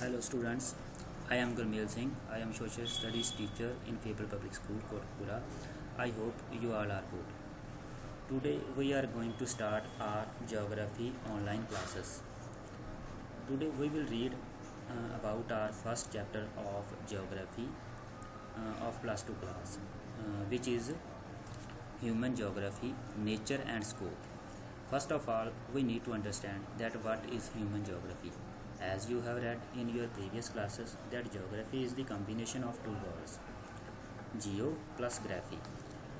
Hello students, I am Gurmil Singh. I am social studies teacher in Faber Public School, Kotpura. I hope you all are good. Today we are going to start our geography online classes. Today we will read about our first chapter of geography of plus 2 class, which is human geography, nature and scope. First of all, we need to understand that what is human geography. As you have read in your previous classes, that geography is the combination of two words, geo plus graphy.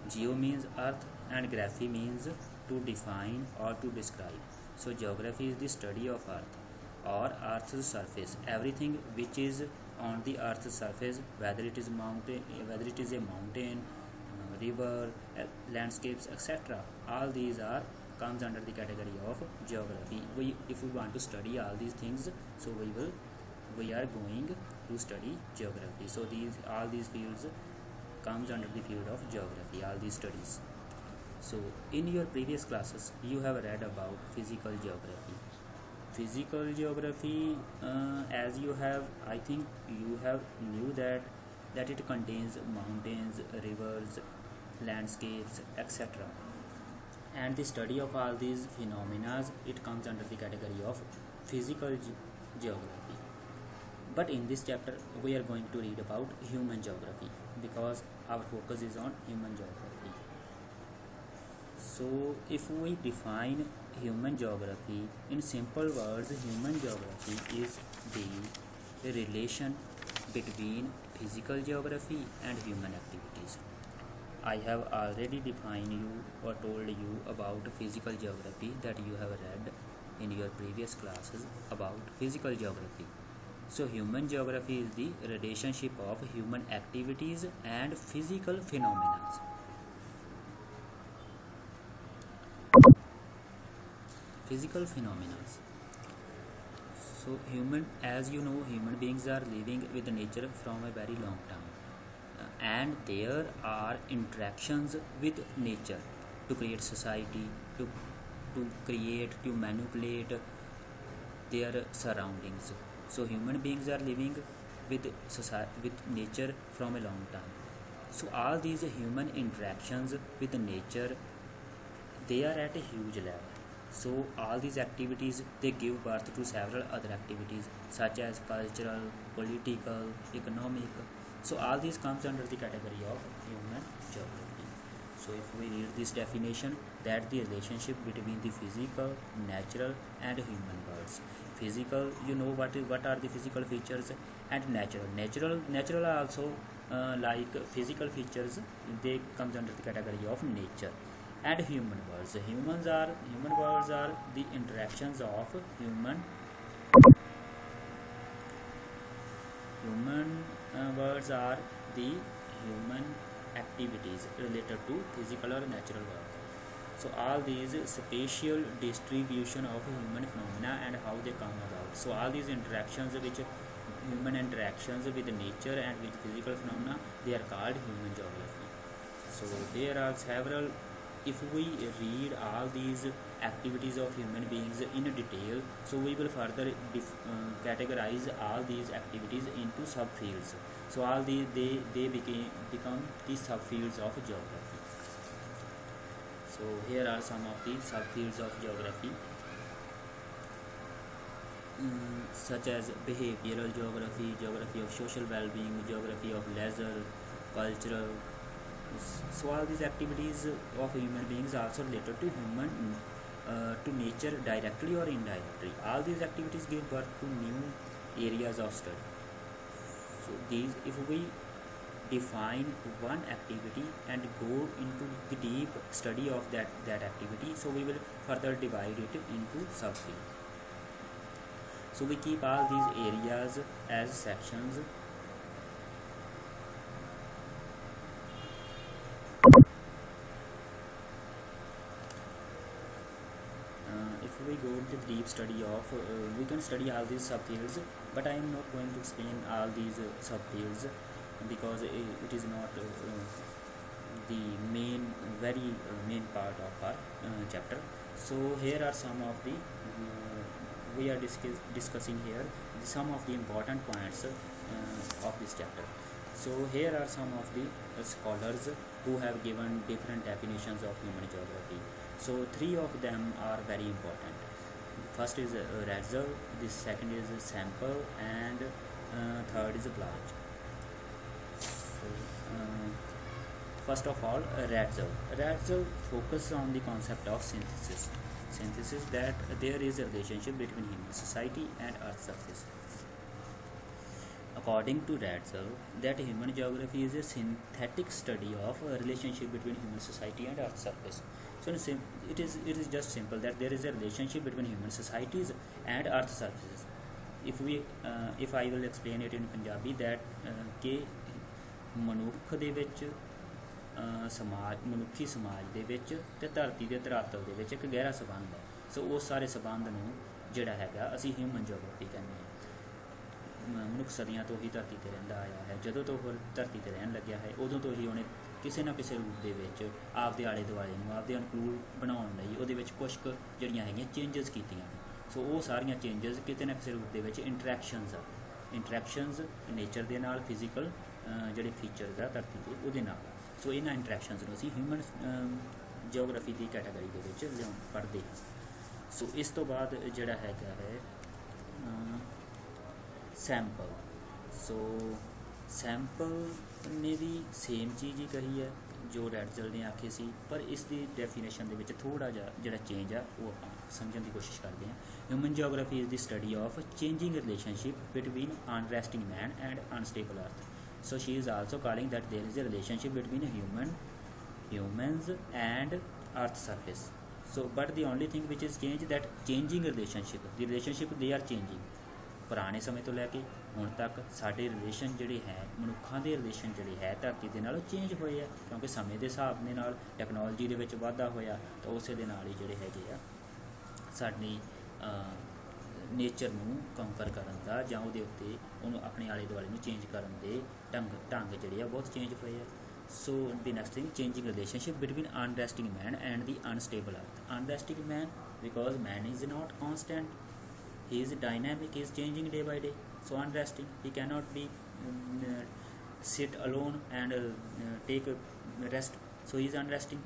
Geo means earth and graphy means to define or to describe. So geography is the study of earth or earth's surface, everything which is on the earth's surface, whether it is mountain, whether it is a mountain, river, landscapes, etc. All these are comes under the category of geography. If we want to study all these things, so we are going to study geography. So all these fields comes under the field of geography, all these studies. So in your previous classes you have read about physical geography. Physical geography, as you have, I think you have knew that it contains mountains, rivers, landscapes, etc. And the study of all these phenomena, it comes under the category of physical geography. But in this chapter we are going to read about human geography because our focus is on human geography. So if we define human geography in simple words, human geography is the relation between physical geography and human activities. I have already defined you or told you about physical geography that you have read in your previous classes about physical geography. So human geography is the relationship of human activities and physical phenomena. Physical phenomena. So as you know, human beings are living with nature from a very long time. And there are interactions with nature to create society, to manipulate their surroundings. So human beings are living with nature from a long time. So all these human interactions with nature, they are at a huge level. So all these activities, they give birth to several other activities such as cultural, political, economic. So all these comes under the category of human geography. So if we read this definition, that the relationship between the physical, natural and human worlds. Physical, you know what are the physical features, and natural are also like physical features, they comes under the category of nature. And human worlds, human worlds are the interactions of human words are the human activities related to physical or natural world. So all these spatial distribution of human phenomena and how they come about. So all these interactions, which human interactions with nature and with physical phenomena, they are called human geography. So there are several. If we read all these activities of human beings in detail, so we will further categorize all these activities into subfields. So all these they become the subfields of geography. So here are some of the subfields of geography, such as behavioral geography, geography of social well-being, geography of leisure, cultural. So all these activities of human beings are also related to to nature directly or indirectly. All these activities give birth to new areas of study. So if we define one activity and go into the deep study of that activity, so we will further divide it into subfields. So we keep all these areas as sections. If we go into the deep study of, we can study all these subfields, but I am not going to explain all these subfields because it is not the very main part of our chapter. So here are some of the we are discussing here some of the important points of this chapter. So here are some of the scholars who have given different definitions of human geography. So three of them are very important. First is Ratzel, the second is Sample, and third is Blanch. So, first of all, Ratzel. Ratzel focuses on the concept of synthesis. Synthesis, that there is a relationship between human society and Earth's surface. According to Ratzel, that human geography is a synthetic study of a relationship between human society and Earth's surface. So it is just simple that there is a relationship between human societies and Earth's surfaces. If I will explain it in Punjabi, that ਕਿ ਮਨੁੱਖ ਦੇ ਵਿੱਚ ਮਨੁੱਖੀ ਸਮਾਜ ਦੇ ਵਿੱਚ ਤੇ ਧਰਤੀ ਦੇ ਧਰਾਤਲ ਦੇ ਵਿੱਚ ਇੱਕ ਗਹਿਰਾ ਸੰਬੰਧ ਹੈ। ਸੋ ਉਸ ਸਾਰੇ ਸੰਬੰਧ ਨੂੰ ਜਿਹੜਾ ਹੈਗਾ ਅਸੀਂ ਹਿਊਮਨ ਜੀਓਗ੍ਰਾਫੀ ਕਹਿੰਦੇ ਹਾਂ। ਮਨੁੱਖ ਸਦੀਆਂ ਤੋਂ ਹੀ ਧਰਤੀ 'ਤੇ ਰਹਿੰਦਾ ਆਇਆ ਹੈ। ਜਦੋਂ ਤੋਂ ਉਹ ਧਰਤੀ 'ਤੇ ਰਹਿਣ ਲੱਗਿਆ ਹੈ, ਉਦੋਂ ਤੋਂ ਹੀ ਉਹਨੇ ਕਿਸੇ ਨਾ ਕਿਸੇ ਰੂਪ ਦੇ ਵਿੱਚ ਆਪਦੇ ਆਲੇ ਦੁਆਲੇ ਨੂੰ ਆਪਦੇ ਅਨੁਕੂਲ ਬਣਾਉਣ ਲਈ ਉਹਦੇ ਵਿੱਚ ਕੁਛ ਕੁ ਜਿਹੜੀਆਂ ਹੈਗੀਆਂ ਚੇਂਜਸ ਕੀਤੀਆਂ। ਸੋ ਉਹ ਸਾਰੀਆਂ ਚੇਂਜਸ ਕਿਤੇ ਨਾ ਕਿਸੇ ਰੂਪ ਦੇ ਵਿੱਚ ਇੰਟਰੈਕਸ਼ਨਸ ਨੇਚਰ ਦੇ ਨਾਲ, ਫਿਜ਼ੀਕਲ ਜਿਹੜੇ ਫੀਚਰਸ ਆ ਧਰਤੀ ਦੇ ਉਹਦੇ ਨਾਲ। ਸੋ ਇਹਨਾਂ ਇੰਟਰੈਕਸ਼ਨਸ ਨੂੰ ਅਸੀਂ ਹਿਊਮਨ ਜੀਓਗ੍ਰਾਫੀ ਦੀ ਕੈਟਾਗਰੀ ਦੇ ਵਿੱਚ ਪੜ੍ਹਦੇ ਹਾਂ। ਸੋ ਇਸ ਤੋਂ ਬਾਅਦ ਜਿਹੜਾ ਹੈਗਾ ਹੈ ਸੈਂਪਲ। ਸੋ ਸੈਂਪਲ ਨੇ ਵੀ ਸੇਮ ਚੀਜ਼ ਹੀ ਕਹੀ ਹੈ ਜੋ ਰੈਟਜ਼ਲ ਨੇ ਆਖੀ ਸੀ, ਪਰ ਇਸ ਦੀ ਡੈਫੀਨੇਸ਼ਨ ਦੇ ਵਿੱਚ ਥੋੜ੍ਹਾ ਜਿਹਾ ਜਿਹੜਾ ਚੇਂਜ ਆ ਉਹ ਆਪਾਂ ਸਮਝਣ ਦੀ ਕੋਸ਼ਿਸ਼ ਕਰਦੇ ਹਾਂ। Human geography is the study of changing relationship between unresting man and unstable earth. So she is also calling that there is a relationship between humans and Earth's surface. So but the only thing which is changed, that changing relationship, the relationship they are changing। ਪੁਰਾਣੇ ਸਮੇਂ ਤੋਂ ਲੈ ਕੇ ਹੁਣ ਤੱਕ ਸਾਡੇ relation ਜਿਹੜੇ ਹੈ, ਮਨੁੱਖਾਂ ਦੇ ਰਿਲੇਸ਼ਨ ਜਿਹੜੇ ਹੈ ਧਰਤੀ ਦੇ ਨਾਲ ਉਹ ਚੇਂਜ ਹੋਏ ਆ, ਕਿਉਂਕਿ ਸਮੇਂ ਦੇ ਹਿਸਾਬ ਦੇ ਨਾਲ ਟੈਕਨੋਲੋਜੀ ਦੇ ਵਿੱਚ ਵਾਧਾ ਹੋਇਆ, ਤਾਂ ਉਸੇ ਦੇ ਨਾਲ ਹੀ ਜਿਹੜੇ ਹੈਗੇ ਆ ਸਾਡੀ ਨੇਚਰ ਨੂੰ ਕੰਕਰ ਕਰਨ ਦਾ ਜਾਂ ਉਹਦੇ ਉੱਤੇ ਉਹਨੂੰ ਆਪਣੇ ਆਲੇ ਦੁਆਲੇ ਨੂੰ ਚੇਂਜ ਕਰਨ ਦੇ ਢੰਗ ਜਿਹੜੇ ਆ ਬਹੁਤ ਚੇਂਜ ਹੋਏ ਆ। So the next thing, changing relationship between unresting man and the unstable earth. Unresting man because man is not constant, he is dynamic, he is changing day by day, so unresting, he cannot be sit alone and take rest, so he is unresting,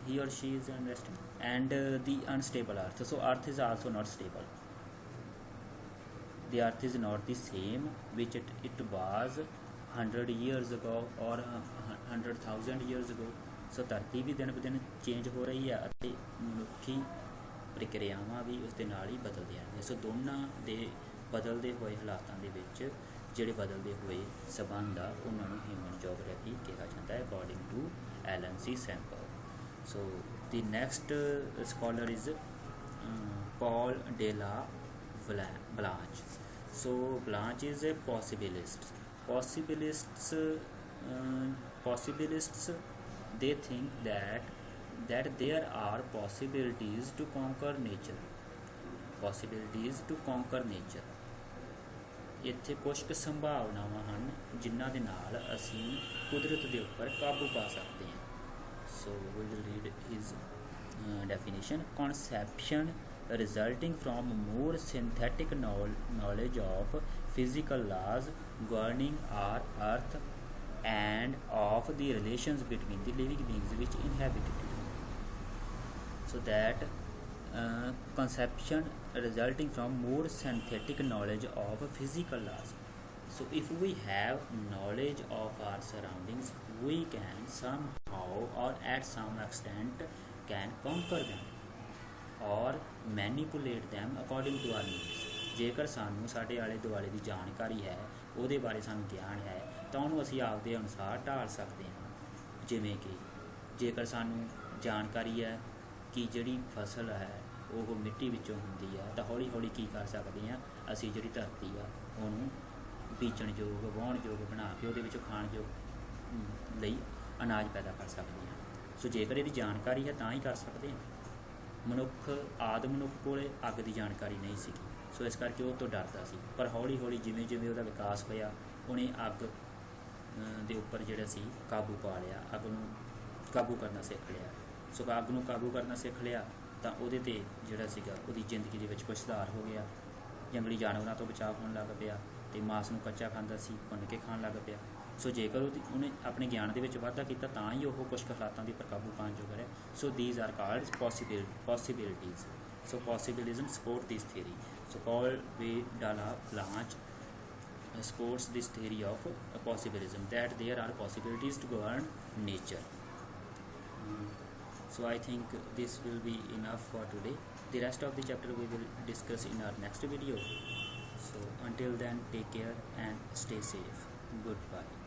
he or she is unresting. And the unstable earth, so earth is also not stable, the earth is not the same which it was 100 years ago or 100,000 years ago. so ਧਰਤੀ ਵੀ ਦਿਨ ਬ ਦਿਨ change ਹੋ ਰਹੀ ਹੈ ਅਤੇ ਮਨੁੱਖੀ ਪ੍ਰਕਿਰਿਆਵਾਂ ਵੀ ਉਸ ਦੇ ਨਾਲ ਹੀ ਬਦਲਦੀਆਂ ਨੇ। ਸੋ ਦੋਨਾਂ ਦੇ ਬਦਲਦੇ ਹੋਏ ਹਾਲਾਤਾਂ ਦੇ ਵਿੱਚ ਜਿਹੜੇ ਬਦਲਦੇ ਹੋਏ ਸੰਬੰਧ ਆ ਉਹਨਾਂ ਨੂੰ ਹਿਊਮਨ ਜੀਓਗ੍ਰਾਫੀ ਕਿਹਾ ਜਾਂਦਾ ਹੈ according to Ellen C Semple. So the next scholar is Paul de la Blache. So Blache is a possibilists they think that there are possibilities to conquer nature। ਇੱਥੇ ਕੁਝ ਕੁ ਸੰਭਾਵਨਾਵਾਂ ਹਨ ਜਿਨ੍ਹਾਂ ਦੇ ਨਾਲ ਅਸੀਂ ਕੁਦਰਤ ਦੇ ਉੱਪਰ ਕਾਬੂ ਪਾ ਸਕਦੇ ਹਾਂ। ਸੋ we will read his definition। conception resulting from more synthetic knowledge of physical laws governing our earth and of the relations between the living beings which inhabit it। so that conception resulting from more synthetic knowledge of physical laws। so if we have knowledge of our surroundings, we can somehow or at some extent can conquer them or manipulate them according to our needs। ਜੇਕਰ ਸਾਨੂੰ ਸਾਡੇ ਆਲੇ ਦੁਆਲੇ ਦੀ ਜਾਣਕਾਰੀ ਹੈ, ਉਹਦੇ ਬਾਰੇ ਸਾਨੂੰ ਗਿਆਨ ਹੈ, ਤਾਂ ਉਹਨੂੰ ਅਸੀਂ ਆਪਦੇ ਅਨੁਸਾਰ ਢਾਲ ਸਕਦੇ ਹਾਂ। ਜਿਵੇਂ ਕਿ ਜੇਕਰ ਸਾਨੂੰ ਜਾਣਕਾਰੀ ਹੈ ਕਿ ਜਿਹੜੀ ਫਸਲ ਹੈ ਉਹ ਮਿੱਟੀ ਵਿੱਚੋਂ ਹੁੰਦੀ ਹੈ, ਤਾਂ ਹੌਲੀ ਹੌਲੀ ਕੀ ਕਰ ਸਕਦੇ ਹਾਂ, ਅਸੀਂ ਜਿਹੜੀ ਧਰਤੀ ਆ ਉਹਨੂੰ ਬੀਜਣਯੋਗ ਵਾਹੁਣਯੋਗ ਬਣਾ ਕੇ ਉਹਦੇ ਵਿੱਚੋਂ ਖਾਣਯੋਗ ਲਈ ਅਨਾਜ ਪੈਦਾ ਕਰ ਸਕਦੇ ਹਾਂ। ਸੋ ਜੇਕਰ ਇਹਦੀ ਜਾਣਕਾਰੀ ਹੈ ਤਾਂ ਹੀ ਕਰ ਸਕਦੇ ਹਾਂ। ਆਦਿ ਮਨੁੱਖ ਕੋਲ ਅੱਗ ਦੀ ਜਾਣਕਾਰੀ ਨਹੀਂ ਸੀਗੀ, ਸੋ ਇਸ ਕਰਕੇ ਉਹ ਤੋਂ ਡਰਦਾ ਸੀ, ਪਰ ਹੌਲੀ ਹੌਲੀ ਜਿਵੇਂ ਜਿਵੇਂ ਉਹਦਾ ਵਿਕਾਸ ਹੋਇਆ ਉਹਨੇ ਅੱਗ ਦੇ ਉੱਪਰ ਜਿਹੜਾ ਸੀ ਕਾਬੂ ਪਾ ਲਿਆ, ਅੱਗ ਨੂੰ ਕਾਬੂ ਕਰਨਾ ਸਿੱਖ ਲਿਆ। ਸੋ ਅੱਗ ਨੂੰ ਕਾਬੂ ਕਰਨਾ ਸਿੱਖ ਲਿਆ ਤਾਂ ਉਹਦੇ 'ਤੇ ਜਿਹੜਾ ਸੀਗਾ ਉਹਦੀ ਜ਼ਿੰਦਗੀ ਦੇ ਵਿੱਚ ਕੁਝ ਸੁਧਾਰ ਹੋ ਗਿਆ। ਜੰਗਲੀ ਜਾਨਵਰਾਂ ਤੋਂ ਬਚਾਅ ਹੋਣ ਲੱਗ ਪਿਆ ਅਤੇ ਮਾਸ ਨੂੰ ਕੱਚਾ ਖਾਂਦਾ ਸੀ, ਭੁੰਨ ਕੇ ਖਾਣ ਲੱਗ ਪਿਆ। ਸੋ ਜੇਕਰ ਉਹਨੇ ਆਪਣੇ ਗਿਆਨ ਦੇ ਵਿੱਚ ਵਾਧਾ ਕੀਤਾ ਤਾਂ ਹੀ ਉਹ ਕੁਛ ਹਾਲਾਤਾਂ ਦੇ ਉੱਪਰ ਕਾਬੂ ਪਾਉਣ ਜੋਗਾ ਹੈ। ਸੋ these are called possibilities. So possibilism support this theory. So Paul V. Dalla-Blanche supports this theory of possibilism, that there are possibilities to govern nature. So I think this will be enough for today. The rest of the chapter we will discuss in our next video. So until then, take care and stay safe. Goodbye.